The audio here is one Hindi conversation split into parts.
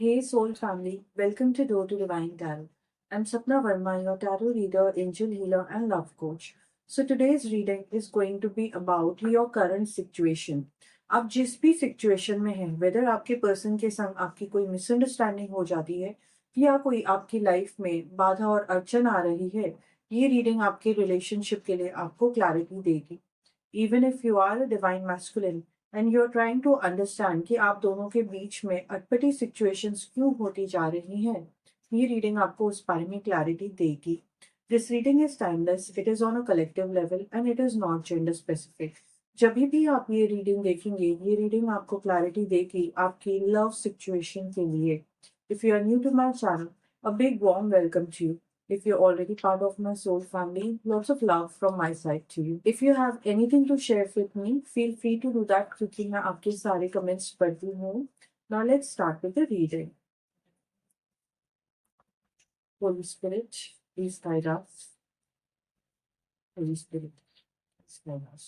Hey Soul Family, welcome to Door to Divine Tarot. I'm Sapna Verma, your tarot reader, angel healer, and love coach. So today's reading is going to be about your current situation. आप जिस भी सिचुएशन में हैं, वेदर आपके पर्सन के संग आपकी कोई मिसअंडरस्टैंडिंग हो जाती है या कोई आपकी लाइफ में बाधा और अड़चन आ रही है, ये रीडिंग आपके रिलेशनशिप के लिए आपको क्लैरिटी देगी। Even if you are a divine masculine and you are trying to understand कि आप दोनों के बीच में अटपटी सिचुएशंस क्यों होती जा रही हैं, ये रीडिंग आपको उस बारे में क्लैरिटी देगी। This reading is timeless, it is on a collective level and it is not gender specific. जब भी आप ये रीडिंग देखेंगे, ये रीडिंग आपको क्लैरिटी देगी आपकी लव सिचुएशन के लिए। If you are new to my channel, a big warm welcome to you. If you're already part of my soul family, lots of love from my side to you. If you have anything to share with me, feel free to do that क्योंकि मैं आपके सारे कमेंट्स पढ़ती हूँ. Now let's start with the reading. Holy Spirit, please guide us. Holy Spirit, please guide us.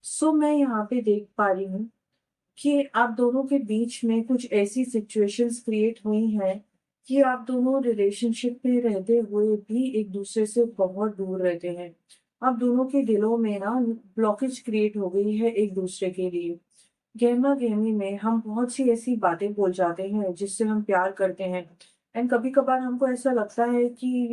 So मैं यहाँ पे देख पा रही हूँ कि आप दोनों के बीच में कुछ ऐसी सिचुएशंस क्रिएट हुई हैं कि आप दोनों रिलेशनशिप में रहते हुए भी एक दूसरे से बहुत दूर रहते हैं। आप दोनों के दिलों में ना ब्लॉकेज क्रिएट हो गई है एक दूसरे के लिए। गहमा गहमी में हम बहुत सी ऐसी बातें बोल जाते हैं जिससे हम प्यार करते हैं। एंड कभी कभार हमको ऐसा लगता है कि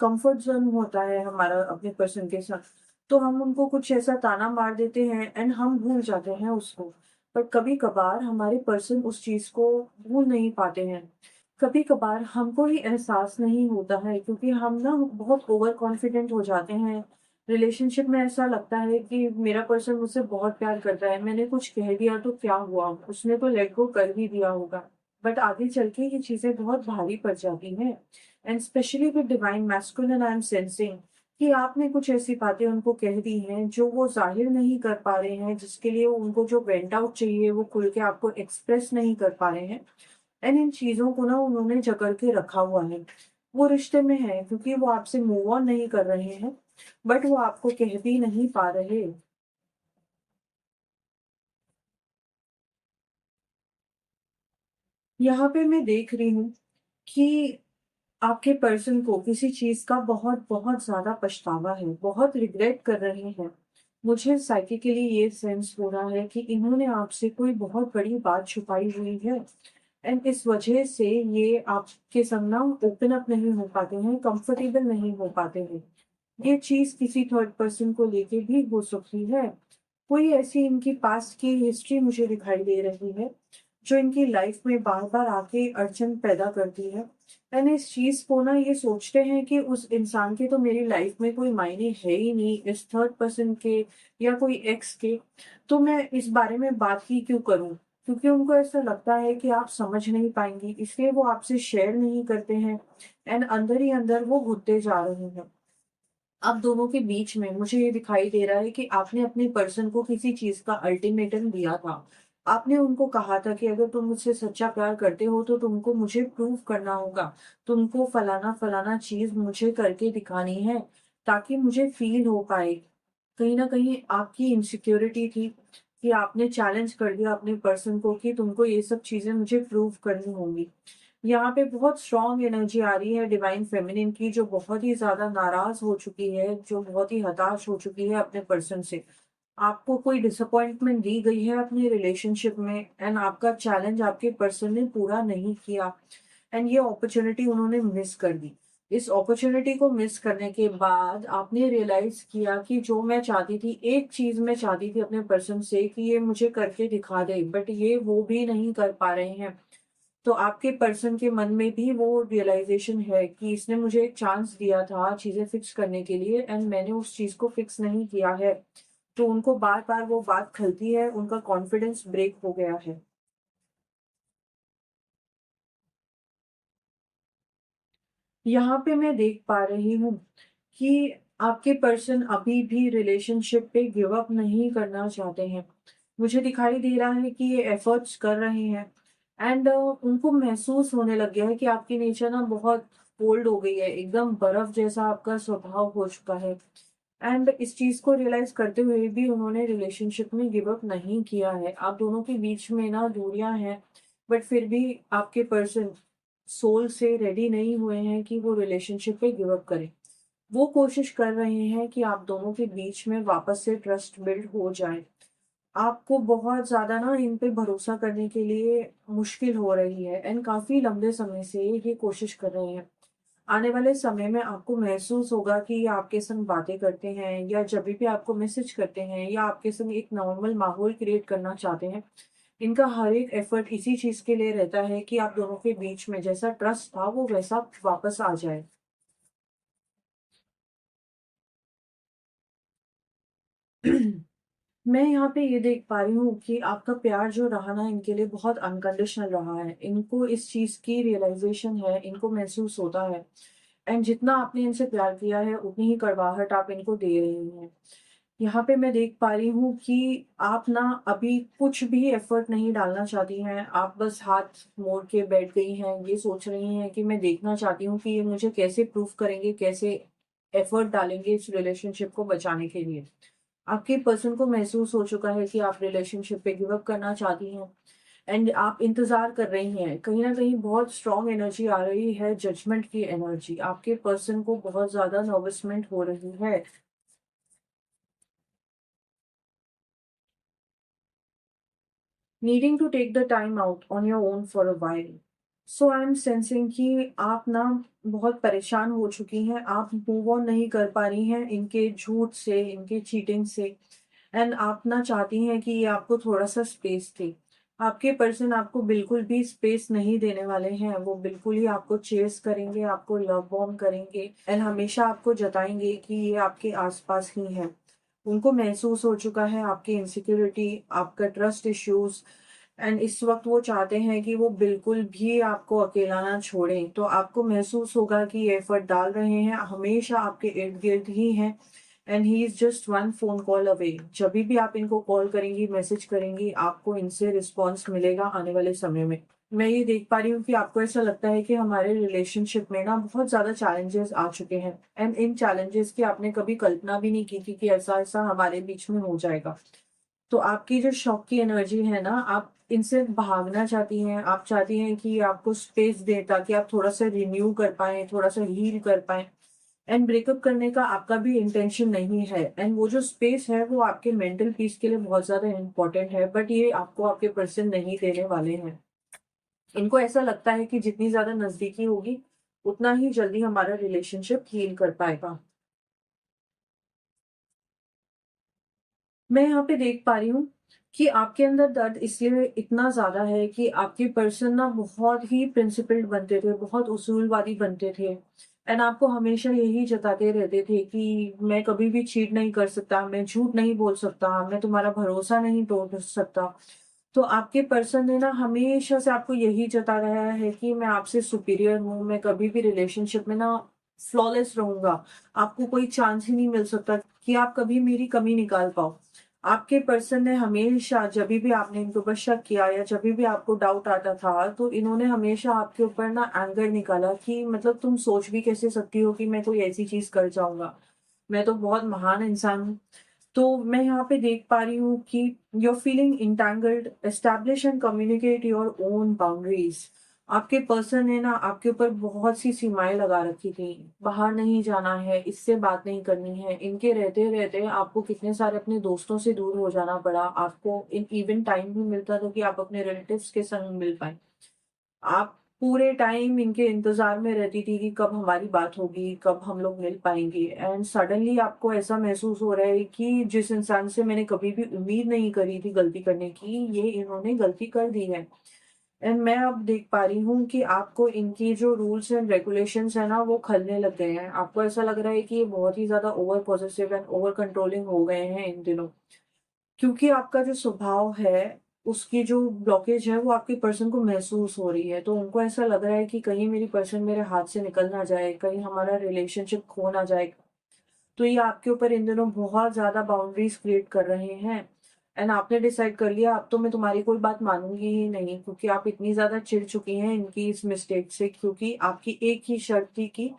कंफर्ट जोन होता है हमारा अपने पर्सन के साथ, तो हम उनको कुछ ऐसा ताना मार देते हैं एंड हम भूल जाते हैं उसको। पर कभी कभार हमारे पर्सन उस चीज को भूल नहीं पाते हैं। कभी कभार हमको ही एहसास नहीं होता है क्योंकि हम ना बहुत ओवर कॉन्फिडेंट हो जाते हैं। रिलेशनशिप में ऐसा लगता है कि मेरा पर्सन मुझसे बहुत प्यार करता है, मैंने कुछ कह दिया तो क्या हुआ, उसने तो लेट गो कर ही दिया होगा। बट आगे चल के ये चीजें बहुत भारी पड़ जाती हैं। And specially with divine masculine I am sensing कि आपने कुछ ऐसी बातें उनको कह दी हैं जो वो जाहिर नहीं कर पा रहे हैं, जिसके लिए उनको जो वेंट आउट चाहिए वो खुल के आपको एक्सप्रेस नहीं कर पा रहे हैं। एंड इन चीजों को ना उन्होंने जकड़ के रखा हुआ है। वो रिश्ते में है क्योंकि वो आपसे मूव ऑन नहीं कर रहे हैं, बट वो आपको कह भी नहीं पा रहे। यहाँ पे मैं देख रही हूँ कि आपके पर्सन को किसी चीज का बहुत बहुत ज्यादा पछतावा है, बहुत रिग्रेट कर रहे हैं। मुझे साइकिकली ये सेंस हो रहा है कि इन्होंने आपसे कोई बहुत बड़ी बात छुपाई हुई है एंड इस वजह से ये आपके संग ना ओपन अप नहीं हो पाते हैं, कंफर्टेबल नहीं हो पाते हैं। ये चीज किसी थर्ड पर्सन को लेके भी हो सकती है। कोई ऐसी इनकी पास्ट की हिस्ट्री मुझे दिखाई दे रही है जो इनकी लाइफ में बार बार आके अड़चन पैदा करती है। एंड इस चीज को ना ये सोचते हैं कि उस इंसान के तो मेरी लाइफ में कोई मायने है ही नहीं, इस थर्ड पर्सन के या कोई एक्स के, तो मैं इस बारे में बात ही क्यों करूं। क्योंकि उनको ऐसा लगता है कि आप समझ नहीं पाएंगी, इसलिए वो आपसे शेयर नहीं करते हैं एंड अंदर ही अंदर वो घुटते जा रहे हैं। आप दोनों के बीच में मुझे ये दिखाई दे रहा है कि आपने अपने पर्सन को किसी चीज का अल्टीमेटम दिया था। आपने उनको कहा था कि अगर तुम मुझसे सच्चा प्यार करते हो तो तुमको मुझे प्रूव करना होगा, तुमको फलाना फलाना चीज मुझे करके दिखानी है ताकि मुझे फील हो पाए। कहीं ना कहीं आपकी इनसिक्योरिटी थी कि आपने चैलेंज कर दिया अपने पर्सन को कि तुमको ये सब चीजें मुझे प्रूव करनी होंगी। यहाँ पे बहुत स्ट्रॉन्ग एनर्जी आ रही है डिवाइन फेमिनिन की, जो बहुत ही ज्यादा नाराज हो चुकी है, जो बहुत ही हताश हो चुकी है अपने पर्सन से। आपको कोई डिसअपॉइंटमेंट दी गई है अपने रिलेशनशिप में एंड आपका चैलेंज आपके पर्सन ने पूरा नहीं किया एंड ये अपॉर्चुनिटी उन्होंने मिस कर दी। इस अपॉर्चुनिटी को मिस करने के बाद आपने रियलाइज किया कि जो मैं चाहती थी, एक चीज मैं चाहती थी अपने पर्सन से कि ये मुझे करके दिखा दे, बट ये वो भी नहीं कर पा रहे हैं। तो आपके पर्सन के मन में भी वो रियलाइजेशन है कि इसने मुझे एक चांस दिया था चीजें फिक्स करने के लिए एंड मैंने उस चीज को फिक्स नहीं किया है। तो उनको बार बार वो बात खलती है, उनका कॉन्फिडेंस ब्रेक हो गया है। यहाँ पे मैं देख पा रही हूँ कि आपके पर्सन अभी भी रिलेशनशिप पे गिव अप नहीं करना चाहते हैं। मुझे दिखाई दे रहा है कि ये एफर्ट्स कर रहे हैं एंड उनको महसूस होने लग गया है कि आपकी नेचर ना बहुत कोल्ड हो गई है, एकदम बर्फ जैसा आपका स्वभाव हो चुका है। एंड इस चीज़ को रियलाइज़ करते हुए भी उन्होंने रिलेशनशिप में गिव अप नहीं किया है। आप दोनों के बीच में ना दूरियाँ हैं, बट फिर भी आपके पर्सन सोल से रेडी नहीं हुए हैं कि वो रिलेशनशिप पे गिव अप करें। वो कोशिश कर रहे हैं कि आप दोनों के बीच में वापस से ट्रस्ट बिल्ड हो जाए। आपको बहुत ज़्यादा ना इन पे भरोसा करने के लिए मुश्किल हो रही है एंड काफ़ी लंबे समय से ये कोशिश कर रहे हैं। आने वाले समय में आपको महसूस होगा कि ये आपके संग बातें करते हैं या जब भी आपको मैसेज करते हैं या आपके संग एक नॉर्मल माहौल क्रिएट करना चाहते हैं। इनका हर एक एफर्ट इसी चीज़ के लिए रहता है कि आप दोनों के बीच में जैसा ट्रस्ट था वो वैसा वापस आ जाए। मैं यहाँ पे ये देख पा रही हूँ कि आपका प्यार जो रहा ना इनके लिए बहुत अनकंडीशनल रहा है। इनको इस चीज़ की रियलाइज़ेशन है, इनको महसूस होता है एंड जितना आपने इनसे प्यार किया है, उतनी ही कड़वाहट आप इनको दे रही हैं। यहाँ पे मैं देख पा रही हूँ कि आप ना अभी कुछ भी एफ़र्ट नहीं डालना चाहती हैं। आप बस हाथ मोड़ के बैठ गई हैं। ये सोच रही हैं कि मैं देखना चाहती हूँ कि ये मुझे कैसे प्रूव करेंगे, कैसे एफ़र्ट डालेंगे इस रिलेशनशिप को बचाने के लिए। आपके पर्सन को महसूस हो चुका है कि आप रिलेशनशिप पे गिव अप करना चाहती हैं एंड आप इंतज़ार कर रही हैं। कहीं न कहीं बहुत स्ट्रॉन्ग एनर्जी आ रही है, जजमेंट की एनर्जी। आपके पर्सन को बहुत ज़्यादा नर्वसमेंट हो रही है। Needing to take the time out on your own for a while. So I am sensing कि आप ना बहुत परेशान हो चुकी हैं। आप मूव ऑन नहीं कर पा रही हैं इनके झूठ से, इनके चीटिंग से एंड आप ना चाहती हैं कि ये आपको थोड़ा-सा स्पेस दें। आपके पर्सन आपको बिल्कुल भी स्पेस नहीं देने वाले हैं। वो बिल्कुल ही आपको चेज़ करेंगे, आपको लव बॉम्ब करेंगे एंड हमेशा आपको जताएँगे कि ये आपके आस-पास ही हैं। उनको महसूस हो चुका है आपकी इनसिक्योरिटी, आपका ट्रस्ट इश्यूज़ एंड इस वक़्त वो चाहते हैं कि वो बिल्कुल भी आपको अकेला ना छोड़ें। तो आपको महसूस होगा कि ये एफ़र्ट डाल रहे हैं, हमेशा आपके इर्द-गिर्द ही हैं and he is just one phone call away. जभी भी आप इनको कॉल करेंगी, मैसेज करेंगी, आपको इनसे रिस्पॉन्स मिलेगा आने वाले समय में। मैं ये देख पा रही हूँ कि आपको ऐसा लगता है कि हमारे रिलेशनशिप में ना बहुत ज़्यादा चैलेंजेस आ चुके हैं एंड इन चैलेंजेस की आपने कभी कल्पना भी नहीं की थी कि ऐसा-ऐसा हमारे बीच में हो जाएगा। तो आपकी जो शॉक की एनर्जी है ना, आप इनसे भागना चाहती हैं, आप चाहती हैं कि ये आपको स्पेस दें ताकि आप थोड़ा-सा रिन्यू कर पाएँ, थोड़ा-सा हील कर पाएँ एंड ब्रेकअप करने का आपका भी इंटेंशन नहीं है एंड वो जो स्पेस है वो आपके मेंटल पीस के लिए बहुत ज़्यादा इम्पोर्टेंट है, बट ये आपको आपके पर्सन नहीं देने वाले हैं। इनको ऐसा लगता है कि जितनी ज़्यादा नज़दीकी होगी, उतना ही जल्दी हमारा रिलेशनशिप हील कर पाएगा। मैं यहाँ पे देख पा रही हूँ कि आपके अंदर दर्द इसलिए इतना ज़्यादा है कि आपके पर्सन ना बहुत ही प्रिंसिपल्ड बनते थे, बहुत उसूलवादी बनते थे एंड आपको हमेशा यही जताते रहते थे कि मैं कभी भी चीट नहीं कर सकता, मैं झूठ नहीं बोल सकता, मैं तुम्हारा भरोसा नहीं तोड़ सकता। तो आपके पर्सन ने ना हमेशा से आपको यही जताया है कि मैं आपसे सुपीरियर हूँ, मैं कभी भी रिलेशनशिप में ना फ्लॉलेस रहूँगा। आपको कोई चांस ही नहीं मिल सकता कि आप कभी मेरी कमी निकाल पाओ। आपके पर्सन ने हमेशा जभी भी आपने इनको पर शक किया या जभी भी आपको डाउट आता था, तो इन्होंने हमेशा आपके ऊपर ना एंगर निकाला कि मतलब तुम सोच भी कैसे सकती हो कि मैं कोई ऐसी चीज़ कर जाऊँगा। मैं तो बहुत महान इंसान हूँ। तो मैं यहाँ पे देख पा रही हूँ कि you are feeling entangled, establish and communicate your own boundaries. आपके पर्सन ने ना आपके ऊपर बहुत सी सीमाएँ लगा रखी थी। बाहर नहीं जाना है, इससे बात नहीं करनी है। इनके रहते-रहते आपको कितने सारे अपने दोस्तों से दूर हो जाना पड़ा। आपको इन इवन टाइम भी मिलता था कि आप अपने रिलेटिव्स के संग मिल पाएँ। आप पूरे टाइम इनके इंतज़ार में रहती थी कि कब हमारी बात होगी, कब हम लोग मिल पाएँगे एंड सडनली आपको ऐसा महसूस हो रहा है कि जिस इंसान से मैंने कभी भी उम्मीद नहीं करी थी गलती करने की, ये इन्होंने गलती कर दी है। एंड मैं अब देख पा रही हूँ कि आपको इनकी जो रूल्स एंड रेगुलेशंस हैं ना, वो खलने लग गए हैं। आपको ऐसा लग रहा है कि ये बहुत ही ज़्यादा over possessive and over controlling हो गए हैं इन दिनों। क्योंकि आपका जो स्वभाव है, उसकी जो ब्लॉकेज है, वो आपके पर्सन को महसूस हो रही है। तो उनको ऐसा लग रहा है कि कहीं मेरी पर्सन मेरे हाथ से निकल ना जाए, कहीं हमारा रिलेशनशिप खो ना जाए। तो ये आपके ऊपर इन दिनों बहुत ज़्यादा बाउंड्रीज़ क्रिएट कर रहे हैं एंड आपने डिसाइड कर लिया अब तो मैं तुम्हारी कोई बात मानूँगी ही नहीं, क्योंकि आप इतनी ज़्यादा चिढ़ चुकी हैं इनकी इस मिस्टेक से, क्योंकि आपकी एक ही शर्त थी कि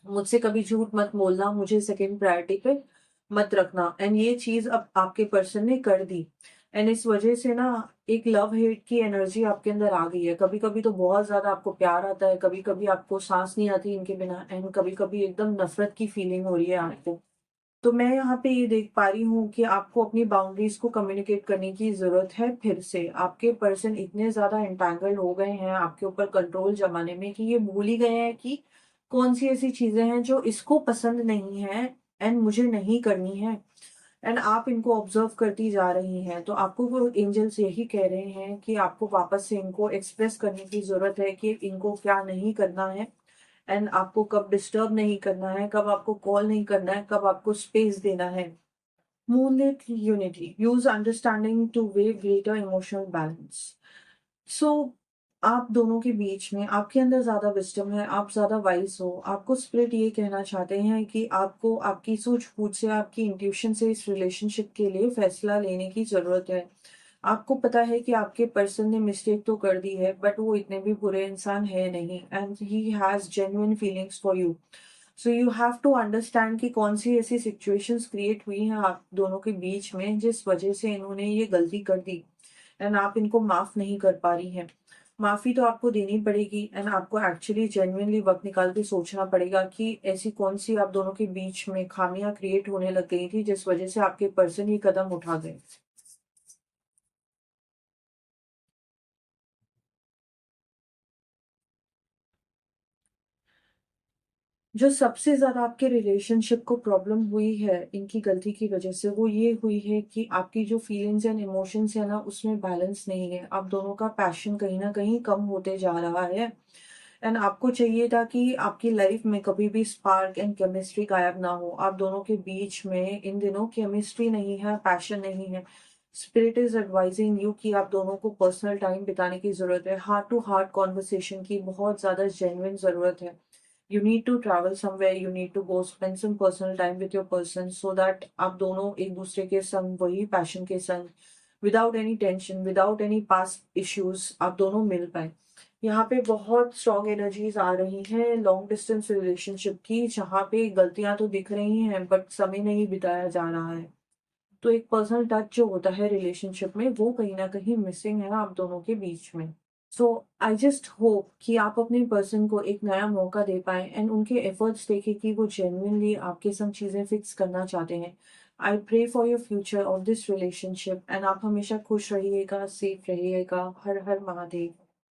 मुझसे कभी झूठ मत बोलना, मुझे सेकंड प्रायोरिटी पे मत रखना। एंड ये चीज़ अब आपके पर्सन ने कर दी। एंड इस वजह से ना एक लव हेट की एनर्जी आपके अंदर आ गई है। कभी-कभी तो बहुत ज़्यादा आपको प्यार आता है, कभी-कभी आपको सांस नहीं आती इनके बिना, एंड कभी-कभी एकदम नफ़रत की फीलिंग हो रही है आपको। तो मैं यहाँ पे ये देख पा रही हूँ कि आपको अपनी बाउंड्रीज़ को कम्युनिकेट करने की ज़रूरत है फिर से। आपके पर्सन इतने ज़्यादा एंटैंगल्ड हो गए हैं आपके ऊपर कंट्रोल जमाने में कि ये भूल ही गए हैं कि कौन-सी ऐसी चीज़ें हैं जो इसको पसंद नहीं है एंड मुझे नहीं करनी है। एंड आप इनको ऑब्ज़र्व करती जा रही हैं। तो आपको वो एंजल्स यही कह रहे हैं कि आपको वापस से इनको एक्सप्रेस करने की ज़रूरत है कि इनको क्या नहीं करना है, एंड आपको कब डिस्टर्ब नहीं करना है, कब आपको कॉल नहीं करना है, कब आपको स्पेस देना है। Moonlit unity. Use understanding to weigh greater emotional balance. सो आप दोनों के बीच में आपके अंदर ज़्यादा विज़डम है, आप ज़्यादा वाइज़ हो। आपको स्पिरिट ये कहना चाहते हैं कि आपको आपकी सूझबूझ से, आपकी इंट्यूशन से इस रिलेशनशिप के लिए फैसला लेने की ज़रूरत है। आपको पता है कि आपके पर्सन ने मिस्टेक तो कर दी है, बट वो इतने भी बुरे इंसान है नहीं, and he has genuine feelings for you. So you have to understand कि कौन-सी ऐसी सिचुएशंस क्रिएट हुई हैं आप दोनों के बीच में, जिस वज़ह से इन्होंने ये गलती कर दी, एंड आप इनको माफ़ नहीं कर पा रही हैं। माफ़ी तो आपको देनी पड़ेगी, एंड आपको एक्चुअली जेन्युइनली वक़्त निकाल के सोचना पड़ेगा कि ऐसी कौन-सी आप दोनों के बीच में ख़ामियाँ क्रिएट होने लग गई थी, जिस वज़ह से आपके पर्सन ये कदम उठा गए। जो सबसे ज़्यादा आपके रिलेशनशिप को प्रॉब्लम हुई है इनकी गलती की वज़ह से, वो ये हुई है कि आपकी जो फीलिंग्स एंड इमोशंस है ना, उसमें बैलेंस नहीं है। आप दोनों का पैशन कहीं न कहीं कम होते जा रहा है, एंड आपको चाहिए था कि आपकी लाइफ़ में कभी भी स्पार्क एंड केमिस्ट्री गायब ना हो। आप दोनों के बीच में इन दिनों केमिस्ट्री नहीं है, पैशन नहीं है। स्पिरिट इज़ एडवाइज़िंग यू कि आप दोनों को पर्सनल टाइम बिताने की ज़रूरत है। हार्ट टू हार्ट कन्वर्सेशन की बहुत ज़्यादा जेन्युइन ज़रूरत है। You need to travel somewhere, you need to go spend some personal time with your person so that आप दोनों एक दूसरे के संग वही पैशन के संग without any tension, without any past issues आप दोनों मिल पाए। यहाँ पे बहुत स्ट्रॉन्ग एनर्जीज आ रही हैं लॉन्ग डिस्टेंस रिलेशनशिप की, जहाँ पे गलतियां तो दिख रही हैं बट समय नहीं बिताया जा रहा है। तो एक पर्सनल टच जो होता है रिलेशनशिप में, वो कहीं ना कहीं मिसिंग है आप दोनों के बीच में। सो आई जस्ट होप कि आप अपने पर्सन को एक नया मौका दे पाएँ, एंड उनके एफर्ट्स देखें कि वो जेन्युइनली आपके संग चीज़ें फिक्स करना चाहते हैं। I pray for your future of this relationship, and आप हमेशा खुश रहिएगा, सेफ रहिएगा। हर हर महादेव।